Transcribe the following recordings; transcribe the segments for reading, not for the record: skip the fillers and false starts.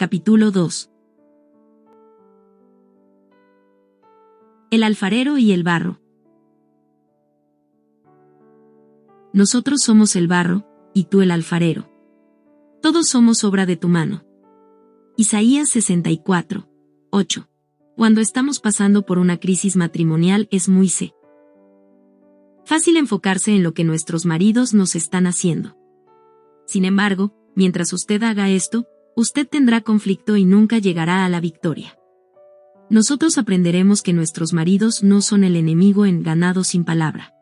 capítulo 2. El alfarero y el barro. Nosotros somos el barro, y tú el alfarero. Todos somos obra de tu mano. Isaías 64, 8. Cuando estamos pasando por una crisis matrimonial es muy fácil enfocarse en lo que nuestros maridos nos están haciendo. Sin embargo, mientras usted haga esto, usted tendrá conflicto y nunca llegará a la victoria. Nosotros aprenderemos que nuestros maridos no son el enemigo en Ganado sin palabra.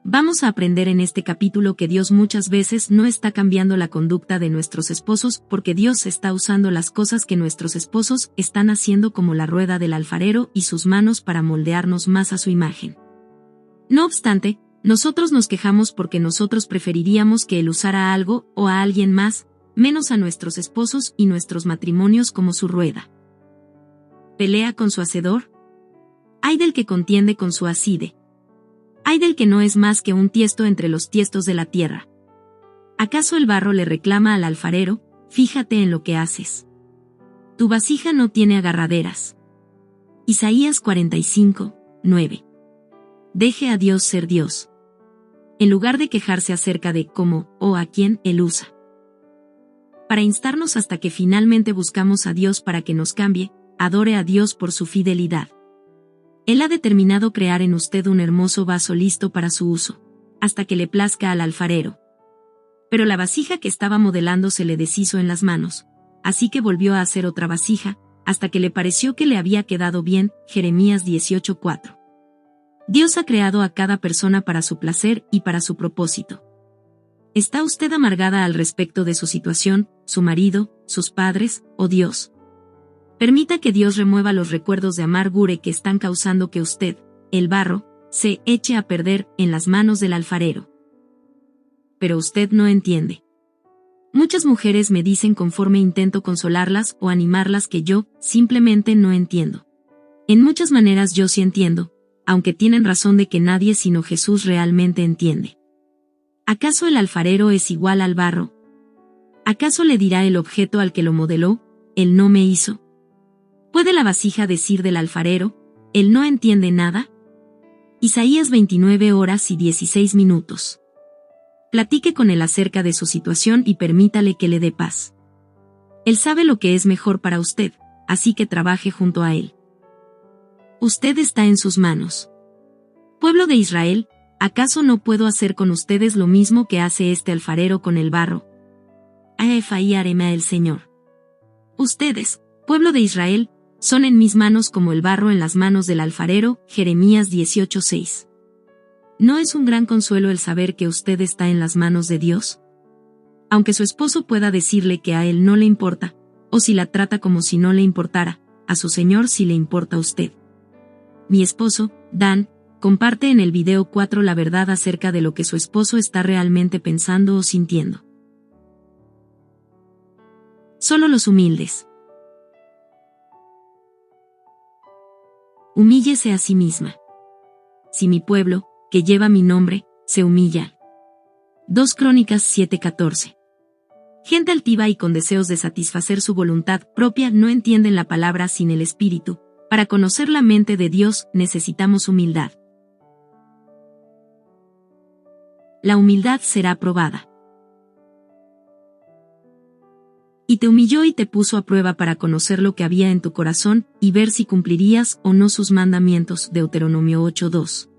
Vamos a aprender en este capítulo que Dios muchas veces no está cambiando la conducta de nuestros esposos porque Dios está usando las cosas que nuestros esposos están haciendo como la rueda del alfarero y sus manos para moldearnos más a su imagen. No obstante, nosotros nos quejamos porque nosotros preferiríamos que Él usara algo o a alguien más, menos a nuestros esposos y nuestros matrimonios como su rueda. ¿Pelea con su hacedor? Ay del que contiende con su aside. Ay del que no es más que un tiesto entre los tiestos de la tierra. ¿Acaso el barro le reclama al alfarero? Fíjate en lo que haces. Tu vasija no tiene agarraderas. Isaías 45, 9. Deje a Dios ser Dios. En lugar de quejarse acerca de cómo o a quién Él usa. Para instarnos hasta que finalmente buscamos a Dios para que nos cambie, adore a Dios por su fidelidad. Él ha determinado crear en usted un hermoso vaso listo para su uso, hasta que le plazca al alfarero. Pero la vasija que estaba modelando se le deshizo en las manos, así que volvió a hacer otra vasija, hasta que le pareció que le había quedado bien. Jeremías 18:4. Dios ha creado a cada persona para su placer y para su propósito. ¿Está usted amargada al respecto de su situación, su marido, sus padres, o Dios? Permita que Dios remueva los recuerdos de amargura que están causando que usted, el barro, se eche a perder en las manos del alfarero. Pero usted no entiende. Muchas mujeres me dicen conforme intento consolarlas o animarlas que yo, simplemente no entiendo. En muchas maneras yo sí entiendo, aunque tienen razón de que nadie sino Jesús realmente entiende. ¿Acaso el alfarero es igual al barro? ¿Acaso le dirá el objeto al que lo modeló, él no me hizo? ¿Puede la vasija decir del alfarero, él no entiende nada? Isaías 29 horas y 16 minutos. Platique con él acerca de su situación y permítale que le dé paz. Él sabe lo que es mejor para usted, así que trabaje junto a él. Usted está en sus manos. Pueblo de Israel, ¿acaso no puedo hacer con ustedes lo mismo que hace este alfarero con el barro? Haré el Señor. Ustedes, pueblo de Israel, son en mis manos como el barro en las manos del alfarero. Jeremías 18:6. ¿No es un gran consuelo el saber que usted está en las manos de Dios? Aunque su esposo pueda decirle que a él no le importa, o si la trata como si no le importara, a su Señor sí le importa a usted. Mi esposo, Dan, comparte en el video 4 la verdad acerca de lo que su esposo está realmente pensando o sintiendo. Solo los humildes. Humíllese a sí misma. Si mi pueblo, que lleva mi nombre, se humilla. 2 Crónicas 7:14. Gente altiva y con deseos de satisfacer su voluntad propia no entienden la palabra sin el Espíritu. Para conocer la mente de Dios necesitamos humildad. La humildad será probada. Y te humilló y te puso a prueba para conocer lo que había en tu corazón, y ver si cumplirías o no sus mandamientos. Deuteronomio 8:2.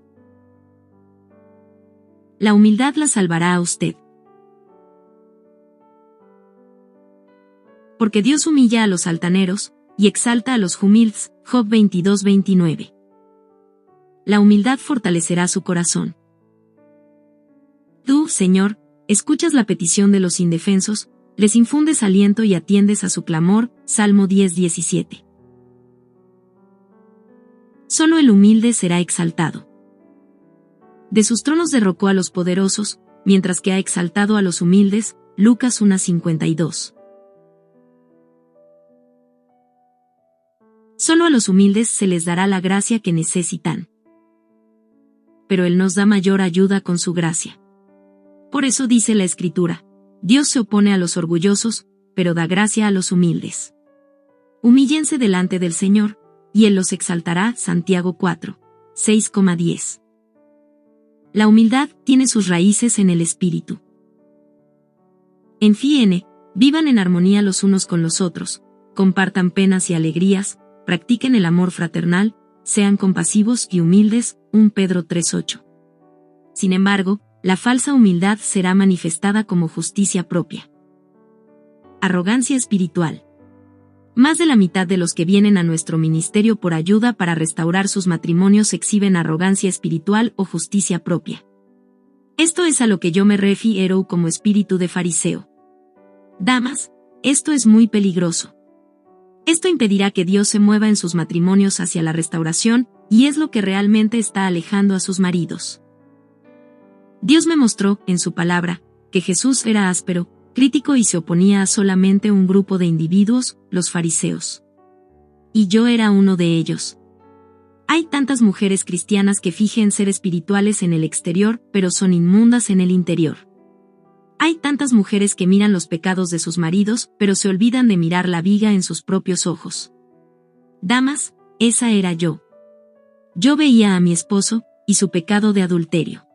La humildad la salvará a usted. Porque Dios humilla a los altaneros, y exalta a los humildes. Job 22:29. La humildad fortalecerá su corazón. Tú, Señor, escuchas la petición de los indefensos, les infundes aliento y atiendes a su clamor. Salmo 10:17. Solo el humilde será exaltado. De sus tronos derrocó a los poderosos, mientras que ha exaltado a los humildes. Lucas 1:52. Solo a los humildes se les dará la gracia que necesitan. Pero Él nos da mayor ayuda con su gracia. Por eso dice la Escritura, Dios se opone a los orgullosos, pero da gracia a los humildes. Humíllense delante del Señor, y Él los exaltará. Santiago 4, 6,10. La humildad tiene sus raíces en el espíritu. En fin, vivan en armonía los unos con los otros, compartan penas y alegrías, practiquen el amor fraternal, sean compasivos y humildes. 1 Pedro 3:8. Sin embargo, la falsa humildad será manifestada como justicia propia. Arrogancia espiritual. Más de la mitad de los que vienen a nuestro ministerio por ayuda para restaurar sus matrimonios exhiben arrogancia espiritual o justicia propia. Esto es a lo que yo me refiero como espíritu de fariseo. Damas, esto es muy peligroso. Esto impedirá que Dios se mueva en sus matrimonios hacia la restauración, y es lo que realmente está alejando a sus maridos. Dios me mostró, en su palabra, que Jesús era áspero, crítico y se oponía a solamente un grupo de individuos, los fariseos. Y yo era uno de ellos. Hay tantas mujeres cristianas que fingen ser espirituales en el exterior, pero son inmundas en el interior. Hay tantas mujeres que miran los pecados de sus maridos, pero se olvidan de mirar la viga en sus propios ojos. Damas, esa era yo. Yo veía a mi esposo, y su pecado de adulterio.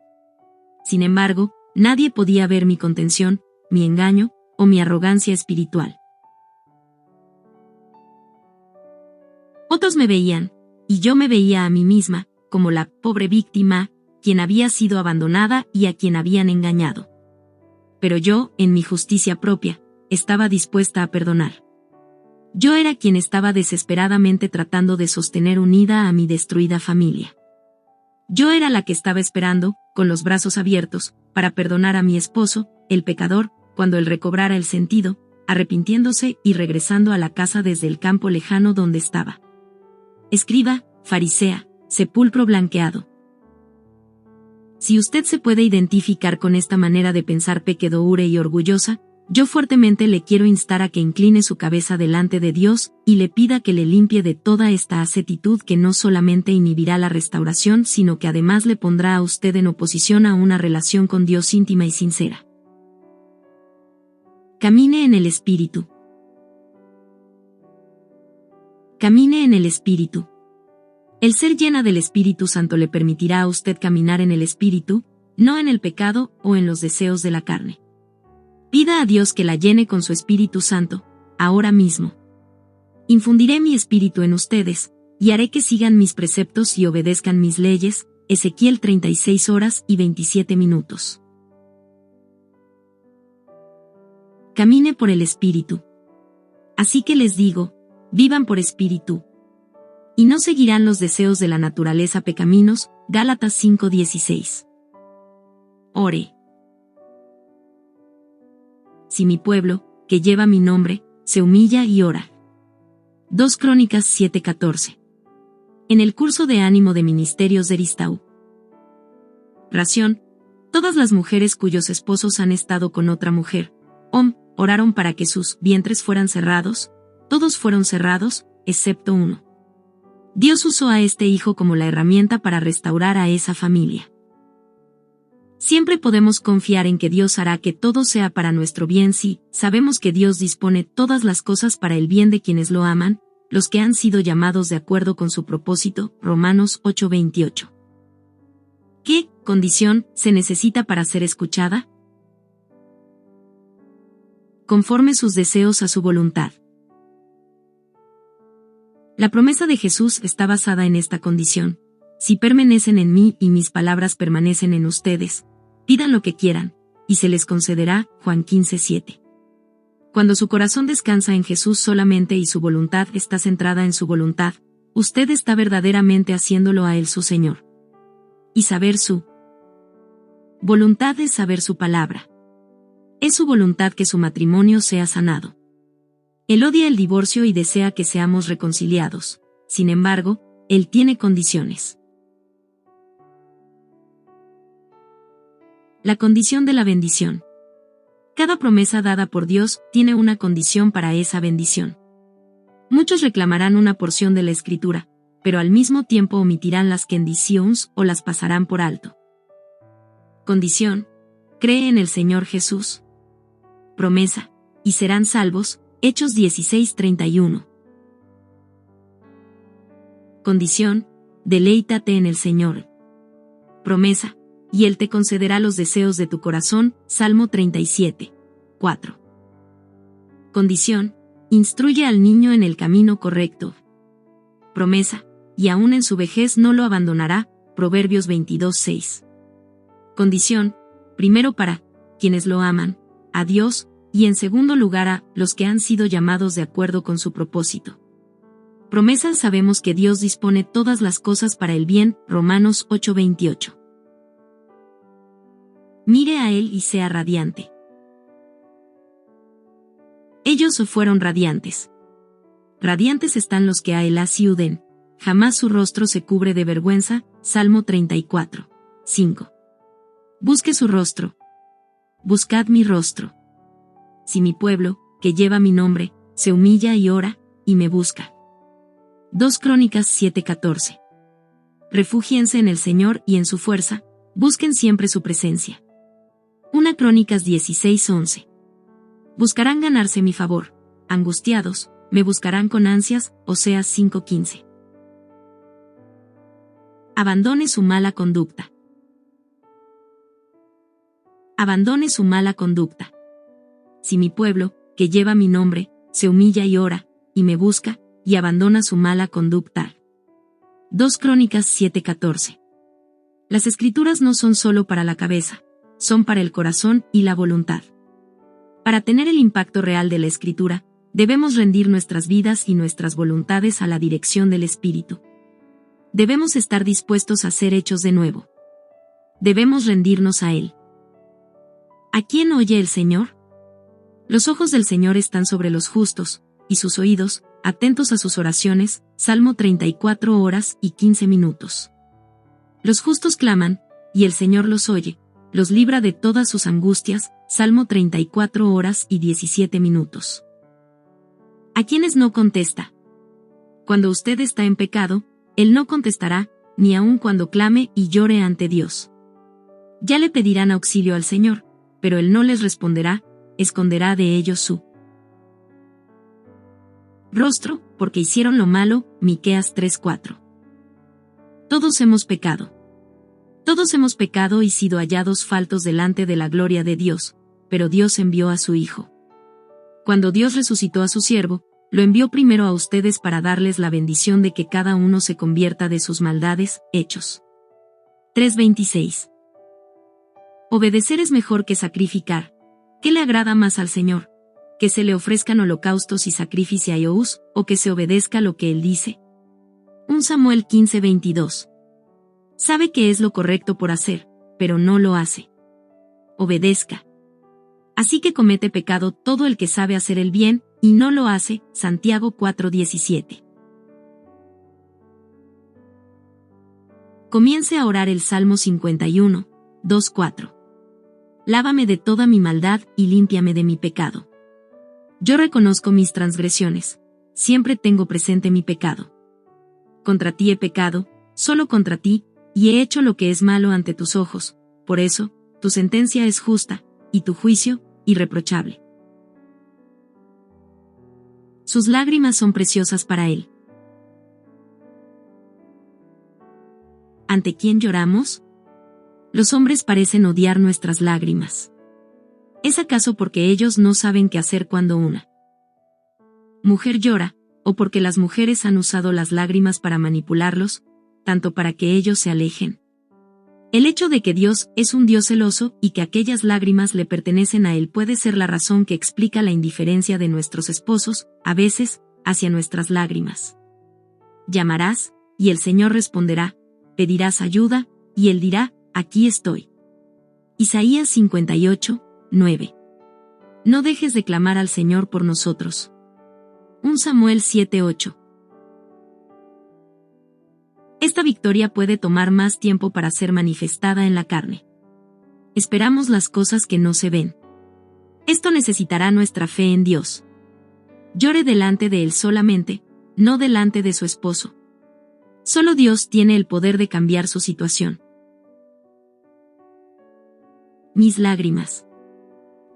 Sin embargo, nadie podía ver mi contención, mi engaño, o mi arrogancia espiritual. Otros me veían, y yo me veía a mí misma, como la pobre víctima, quien había sido abandonada y a quien habían engañado. Pero yo, en mi justicia propia, estaba dispuesta a perdonar. Yo era quien estaba desesperadamente tratando de sostener unida a mi destruida familia. Yo era la que estaba esperando, con los brazos abiertos, para perdonar a mi esposo, el pecador, cuando él recobrara el sentido, arrepintiéndose y regresando a la casa desde el campo lejano donde estaba. Escriba, farisea, sepulcro blanqueado. Si usted se puede identificar con esta manera de pensar pecadora y orgullosa, yo fuertemente le quiero instar a que incline su cabeza delante de Dios y le pida que le limpie de toda esta actitud que no solamente inhibirá la restauración, sino que además le pondrá a usted en oposición a una relación con Dios íntima y sincera. Camine en el Espíritu. Camine en el Espíritu. El ser llena del Espíritu Santo le permitirá a usted caminar en el Espíritu, no en el pecado o en los deseos de la carne. Pida a Dios que la llene con su Espíritu Santo, ahora mismo. Infundiré mi espíritu en ustedes, y haré que sigan mis preceptos y obedezcan mis leyes. Ezequiel 36:27. Camine por el Espíritu. Así que les digo, vivan por Espíritu. Y no seguirán los deseos de la naturaleza pecaminos. Gálatas 5:16. Ore. Si mi pueblo, que lleva mi nombre, se humilla y ora. 2 Crónicas 7:14. En el curso de ánimo de ministerios de Ristau. Ración. Todas las mujeres cuyos esposos han estado con otra mujer, oraron para que sus vientres fueran cerrados. Todos fueron cerrados, excepto uno. Dios usó a este hijo como la herramienta para restaurar a esa familia. Siempre podemos confiar en que Dios hará que todo sea para nuestro bien si sabemos que Dios dispone todas las cosas para el bien de quienes lo aman, los que han sido llamados de acuerdo con su propósito. Romanos 8:28. ¿Qué condición se necesita para ser escuchada? Conforme sus deseos a su voluntad. La promesa de Jesús está basada en esta condición. Si permanecen en mí y mis palabras permanecen en ustedes, pidan lo que quieran, y se les concederá. Juan 15:7. Cuando su corazón descansa en Jesús solamente y su voluntad está centrada en su voluntad, usted está verdaderamente haciéndolo a Él su Señor. Y saber su voluntad es saber su palabra. Es su voluntad que su matrimonio sea sanado. Él odia el divorcio y desea que seamos reconciliados. Sin embargo, Él tiene condiciones. La condición de la bendición. Cada promesa dada por Dios tiene una condición para esa bendición. Muchos reclamarán una porción de la Escritura, pero al mismo tiempo omitirán las condiciones o las pasarán por alto. Condición: cree en el Señor Jesús. Promesa: y serán salvos. Hechos 16:31. Condición: deleítate en el Señor. Promesa: y Él te concederá los deseos de tu corazón. Salmo 37:4. Condición: instruye al niño en el camino correcto. Promesa: y aún en su vejez no lo abandonará. Proverbios 22:6. Condición: primero para quienes lo aman, a Dios, y en segundo lugar a los que han sido llamados de acuerdo con su propósito. Promesa: sabemos que Dios dispone todas las cosas para el bien. Romanos 8:28. Mire a Él y sea radiante. Ellos fueron radiantes. Radiantes están los que a Él asciuden, jamás su rostro se cubre de vergüenza. Salmo 34:5. Busque su rostro. Buscad mi rostro. Si mi pueblo, que lleva mi nombre, se humilla y ora, y me busca. 2 Crónicas 7:14. Refúgiense en el Señor y en su fuerza, busquen siempre su presencia. 1 Crónicas 16:11. Buscarán ganarse mi favor, angustiados, me buscarán con ansias. Oseas 5:15. Abandone su mala conducta. Abandone su mala conducta. Si mi pueblo, que lleva mi nombre, se humilla y ora, y me busca, y abandona su mala conducta. 2 Crónicas 7:14. Las escrituras no son solo para la cabeza, son para el corazón y la voluntad. Para tener el impacto real de la escritura, debemos rendir nuestras vidas y nuestras voluntades a la dirección del Espíritu. Debemos estar dispuestos a ser hechos de nuevo. Debemos rendirnos a Él. ¿A quién oye el Señor? Los ojos del Señor están sobre los justos, y sus oídos, atentos a sus oraciones. Salmo 34 horas y 15 minutos. Los justos claman, y el Señor los oye, los libra de todas sus angustias. Salmo 34 horas y 17 minutos. ¿A quiénes no contesta? Cuando usted está en pecado, Él no contestará, ni aun cuando clame y llore ante Dios. Ya le pedirán auxilio al Señor, pero Él no les responderá, esconderá de ellos su rostro, porque hicieron lo malo. Miqueas 3:4. Todos hemos pecado. Todos hemos pecado y sido hallados faltos delante de la gloria de Dios, pero Dios envió a su Hijo. Cuando Dios resucitó a su siervo, lo envió primero a ustedes para darles la bendición de que cada uno se convierta de sus maldades. Hechos 3:26. Obedecer es mejor que sacrificar. ¿Qué le agrada más al Señor? ¿Que se le ofrezcan holocaustos y sacrificios, o que se obedezca lo que Él dice? 1 Samuel 15:22. Sabe que es lo correcto por hacer, pero no lo hace. Obedezca. Así que comete pecado todo el que sabe hacer el bien, y no lo hace. Santiago 4:17. Comience a orar el Salmo 51, 2:4. Lávame de toda mi maldad y límpiame de mi pecado. Yo reconozco mis transgresiones, siempre tengo presente mi pecado. Contra ti he pecado, solo contra ti, y he hecho lo que es malo ante tus ojos, por eso, tu sentencia es justa, y tu juicio, irreprochable. Sus lágrimas son preciosas para Él. ¿Ante quién lloramos? Los hombres parecen odiar nuestras lágrimas. ¿Es acaso porque ellos no saben qué hacer cuando una mujer llora, o porque las mujeres han usado las lágrimas para manipularlos, tanto para que ellos se alejen? El hecho de que Dios es un Dios celoso y que aquellas lágrimas le pertenecen a Él puede ser la razón que explica la indiferencia de nuestros esposos, a veces, hacia nuestras lágrimas. Llamarás, y el Señor responderá, pedirás ayuda, y Él dirá, aquí estoy. Isaías 58:9. No dejes de clamar al Señor por nosotros. 1 Samuel 7:8. Esta victoria puede tomar más tiempo para ser manifestada en la carne. Esperamos las cosas que no se ven. Esto necesitará nuestra fe en Dios. Llore delante de Él solamente, no delante de su esposo. Solo Dios tiene el poder de cambiar su situación. Mis lágrimas.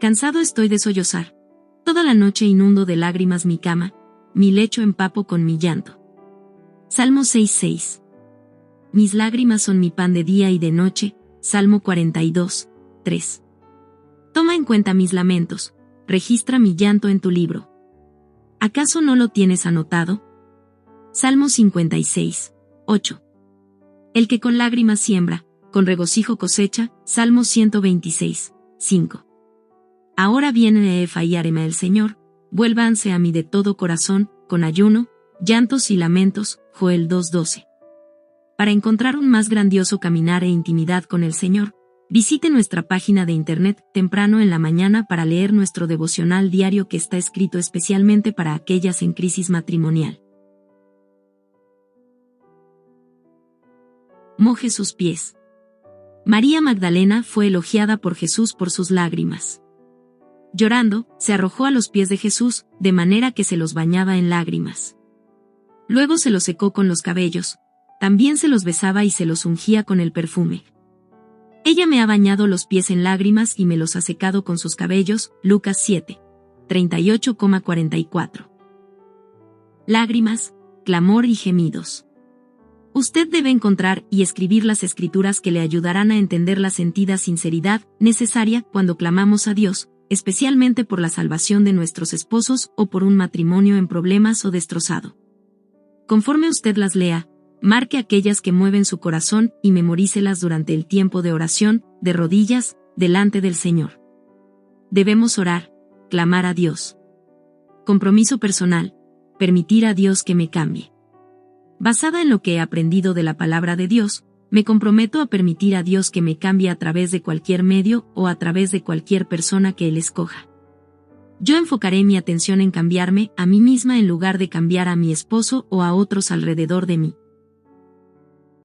Cansado estoy de sollozar. Toda la noche inundo de lágrimas mi cama, mi lecho empapo con mi llanto. Salmo 6:6. Mis lágrimas son mi pan de día y de noche. Salmo 42:3. Toma en cuenta mis lamentos, registra mi llanto en tu libro. ¿Acaso no lo tienes anotado? Salmo 56:8. El que con lágrimas siembra, con regocijo cosecha. Salmo 126:5. Ahora viene Efa y Arema el Señor, vuélvanse a mí de todo corazón, con ayuno, llantos y lamentos. Joel 2:12. Para encontrar un más grandioso caminar e intimidad con el Señor, visite nuestra página de internet temprano en la mañana para leer nuestro devocional diario que está escrito especialmente para aquellas en crisis matrimonial. Moje sus pies. María Magdalena fue elogiada por Jesús por sus lágrimas. Llorando, se arrojó a los pies de Jesús, de manera que se los bañaba en lágrimas. Luego se los secó con los cabellos, también se los besaba y se los ungía con el perfume. Ella me ha bañado los pies en lágrimas y me los ha secado con sus cabellos. Lucas 7:38,44. Lágrimas, clamor y gemidos. Usted debe encontrar y escribir las escrituras que le ayudarán a entender la sentida sinceridad necesaria cuando clamamos a Dios, especialmente por la salvación de nuestros esposos o por un matrimonio en problemas o destrozado. Conforme usted las lea, marque aquellas que mueven su corazón y memorícelas durante el tiempo de oración, de rodillas, delante del Señor. Debemos orar, clamar a Dios. Compromiso personal, permitir a Dios que me cambie. Basada en lo que he aprendido de la palabra de Dios, me comprometo a permitir a Dios que me cambie a través de cualquier medio o a través de cualquier persona que Él escoja. Yo enfocaré mi atención en cambiarme a mí misma en lugar de cambiar a mi esposo o a otros alrededor de mí.